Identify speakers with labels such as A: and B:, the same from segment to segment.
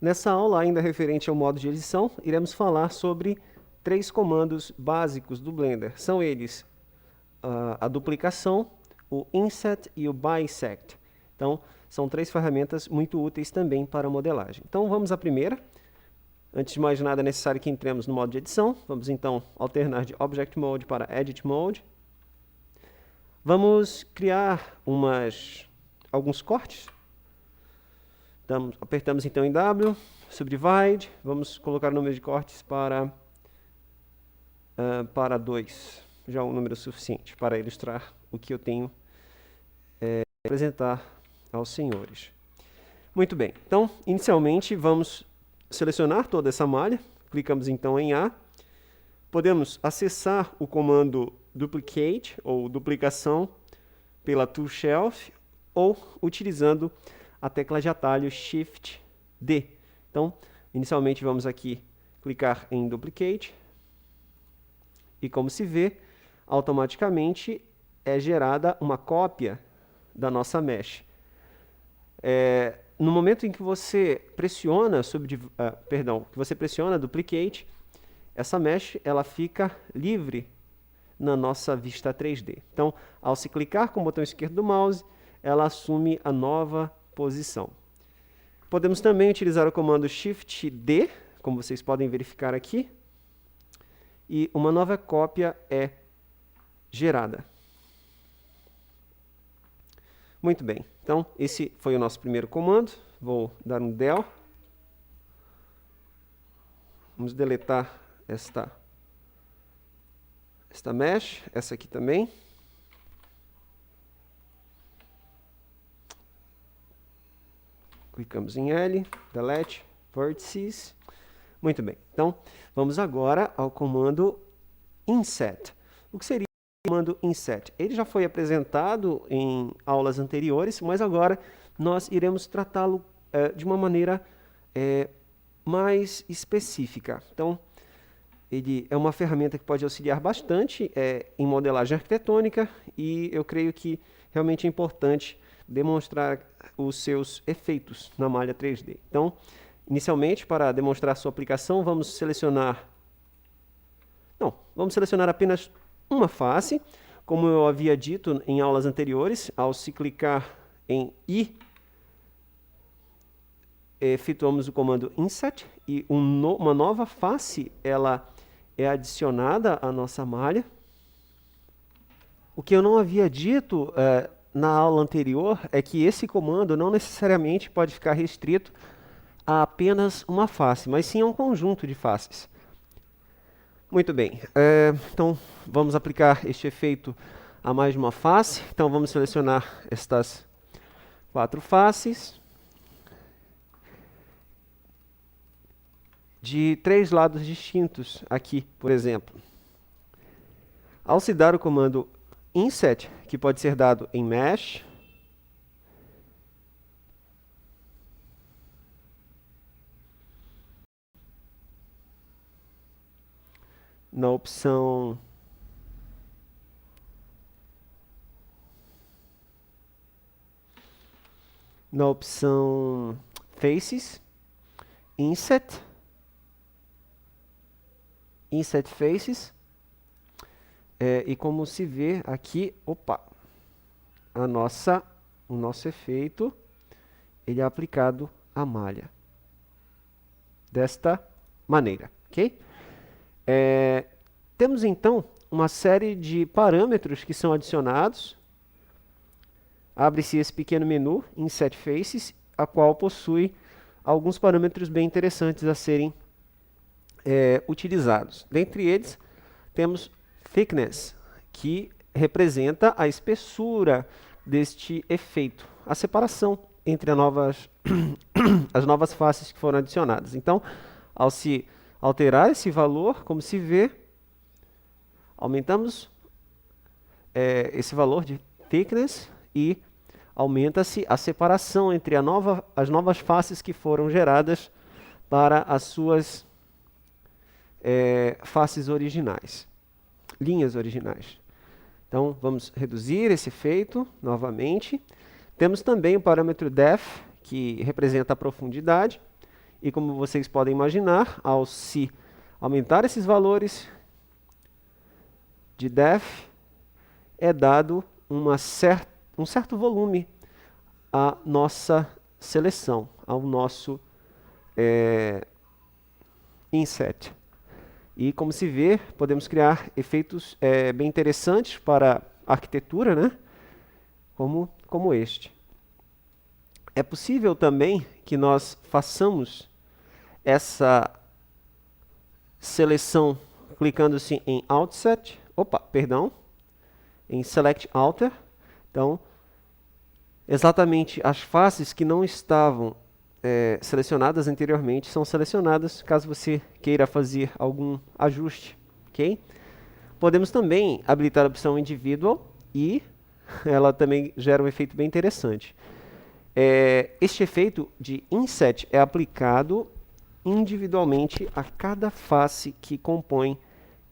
A: Nessa aula, ainda referente ao modo de edição, iremos falar sobre 3 comandos básicos do Blender. São eles a duplicação, o inset e o bisect. Então, são 3 ferramentas muito úteis também para a modelagem. Então, vamos à primeira. Antes de mais nada, é necessário que entremos no modo de edição. Vamos então alternar de Object Mode para Edit Mode. Vamos criar alguns cortes. Apertamos então em W, Subdivide, vamos colocar o número de cortes para 2, já um número suficiente para ilustrar o que eu tenho a apresentar aos senhores. Muito bem, então, inicialmente vamos selecionar toda essa malha, clicamos então em A, podemos acessar o comando Duplicate, ou duplicação, pela Tool Shelf, ou utilizando a tecla de atalho Shift D. Então, inicialmente vamos aqui clicar em Duplicate, e como se vê, automaticamente é gerada uma cópia da nossa mesh. No momento em que você pressiona Duplicate, essa mesh ela fica livre na nossa vista 3D. Então, ao se clicar com o botão esquerdo do mouse, ela assume a nova posição. Podemos também utilizar o comando Shift D, como vocês podem verificar aqui, e uma nova cópia é gerada. Muito bem, então esse foi o nosso primeiro comando. Vou dar um del. Vamos deletar esta mesh, essa aqui também. Clicamos em L, Delete, Vertices. Muito bem, então vamos agora ao comando Inset. O que seria o comando Inset? Ele já foi apresentado em aulas anteriores, mas agora nós iremos tratá-lo de uma maneira mais específica. Então, ele é uma ferramenta que pode auxiliar bastante em modelagem arquitetônica, e eu creio que realmente é importante demonstrar os seus efeitos na malha 3D. Então, inicialmente, para demonstrar sua aplicação, vamos selecionar apenas uma face. Como eu havia dito em aulas anteriores, ao se clicar em I, efetuamos o comando Inset, e uma nova face ela é adicionada à nossa malha. O que eu não havia dito na aula anterior é que esse comando não necessariamente pode ficar restrito a apenas uma face, mas sim a um conjunto de faces. Muito bem, então vamos aplicar este efeito a mais de uma face. Então vamos selecionar estas 4 faces de 3 lados distintos aqui, por exemplo. Ao se dar o comando Inset, que pode ser dado em Mesh, na opção Faces, Inset Faces, e como se vê aqui, o nosso efeito ele é aplicado à malha desta maneira, ok? Temos então uma série de parâmetros que são adicionados. Abre-se esse pequeno menu, Inset Faces, a qual possui alguns parâmetros bem interessantes a serem utilizados. Dentre eles, temos Thickness, que representa a espessura deste efeito, a separação entre as novas faces que foram adicionadas. Então, ao se alterar esse valor, como se vê, aumentamos esse valor de thickness e aumenta-se a separação entre as novas faces que foram geradas para as suas faces originais, linhas originais. Então, vamos reduzir esse efeito novamente. Temos também o parâmetro Depth, que representa a profundidade, E como vocês podem imaginar, ao se aumentar esses valores de def, é dado um certo volume à nossa seleção, ao nosso inset. E como se vê, podemos criar efeitos bem interessantes para a arquitetura, né? Como este. É possível também que nós façamos essa seleção clicando-se em Outset, em Select Alter. Então, exatamente as faces que não estavam selecionadas anteriormente são selecionadas, caso você queira fazer algum ajuste, ok? Podemos também habilitar a opção Individual e ela também gera um efeito bem interessante. Este efeito de Inset é aplicado individualmente a cada face que compõe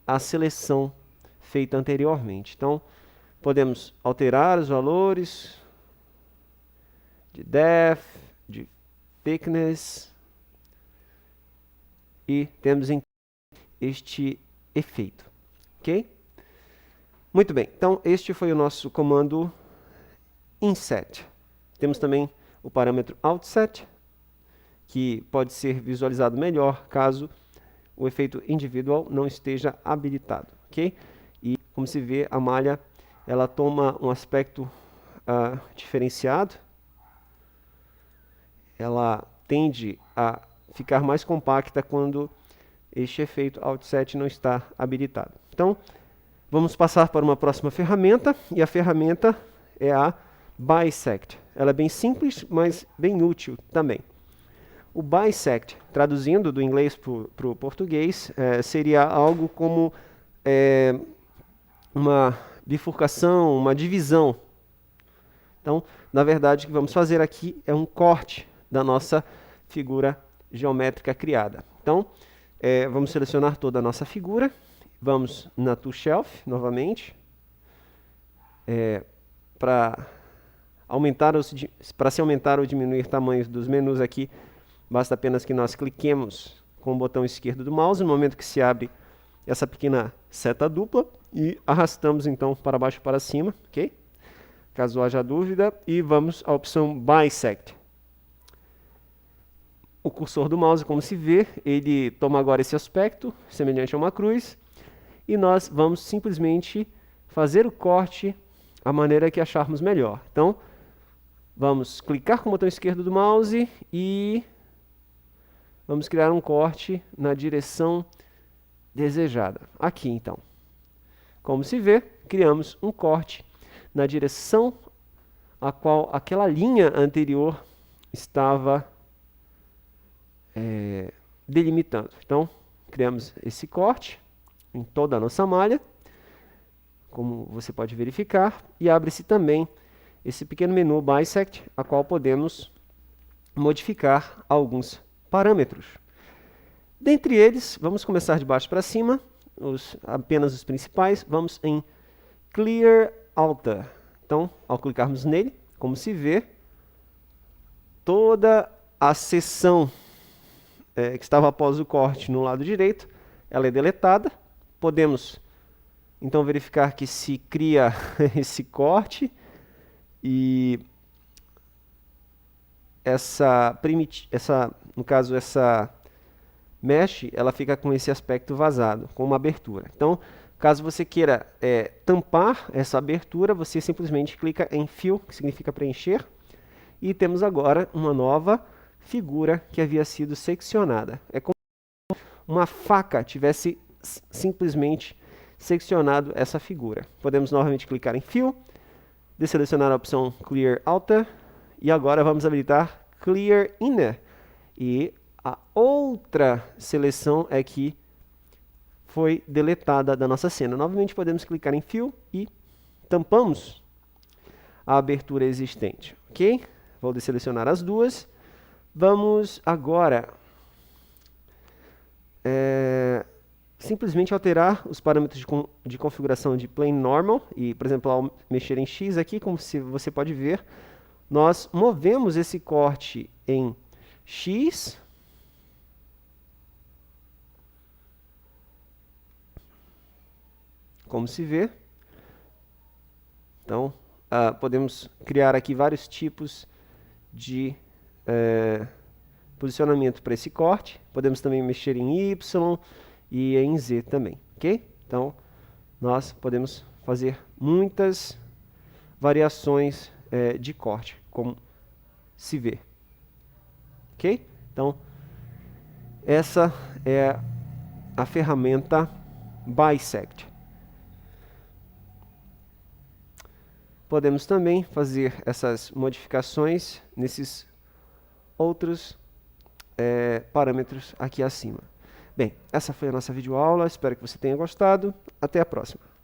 A: a seleção feita anteriormente. Então, podemos alterar os valores de depth, de thickness, e temos então este efeito, ok? Muito bem, então este foi o nosso comando inset. Temos também o parâmetro outset, que pode ser visualizado melhor caso o efeito individual não esteja habilitado, ok? E como se vê, a malha ela toma um aspecto diferenciado. Ela tende a ficar mais compacta quando este efeito outset não está habilitado. Então, vamos passar para uma próxima ferramenta, e a ferramenta é a Bisect. Ela é bem simples, mas bem útil também. O Bisect, traduzindo do inglês para o português, seria algo como uma bifurcação, uma divisão. Então, na verdade, o que vamos fazer aqui é um corte da nossa figura geométrica criada. Então, vamos selecionar toda a nossa figura. Vamos na Tool Shelf, novamente. Para se aumentar ou diminuir tamanhos dos menus aqui, basta apenas que nós cliquemos com o botão esquerdo do mouse, no momento que se abre essa pequena seta dupla, e arrastamos então para baixo e para cima, ok? Caso haja dúvida, e vamos à opção Bisect. O cursor do mouse, como se vê, ele toma agora esse aspecto, semelhante a uma cruz, e nós vamos simplesmente fazer o corte à maneira que acharmos melhor. Então, vamos clicar com o botão esquerdo do mouse e vamos criar um corte na direção desejada. Aqui, então. Como se vê, criamos um corte na direção a qual aquela linha anterior estava delimitando. Então, criamos esse corte em toda a nossa malha, como você pode verificar, e abre-se também esse pequeno menu Bisect, a qual podemos modificar alguns parâmetros. Dentre eles, vamos começar de baixo para cima, apenas os principais. Vamos em Clear Alter. Então, ao clicarmos nele, como se vê, toda a seção que estava após o corte no lado direito, ela é deletada. Podemos então verificar que se cria esse corte e no caso, essa mesh, ela fica com esse aspecto vazado, com uma abertura. Então, caso você queira tampar essa abertura, você simplesmente clica em Fill, que significa preencher, e temos agora uma nova figura que havia sido seccionada. É como se uma faca tivesse simplesmente seccionado essa figura. Podemos novamente clicar em Fill, desselecionar a opção Clear Outer, e agora vamos habilitar Clear Inner. E a outra seleção é que foi deletada da nossa cena. Novamente podemos clicar em Fill e tampamos a abertura existente. Ok? Vou desselecionar as duas. Vamos agora simplesmente alterar os parâmetros de configuração de Plane Normal. E, por exemplo, ao mexer em X aqui, como você pode ver, nós movemos esse corte em X como se vê. Então, podemos criar aqui vários tipos de posicionamento para esse corte. Podemos também mexer em Y e em Z também, ok? Então, nós podemos fazer muitas variações de corte, como se vê. Ok? Então, essa é a ferramenta Bisect. Podemos também fazer essas modificações nesses outros parâmetros aqui acima. Bem, essa foi a nossa videoaula, espero que você tenha gostado. Até a próxima.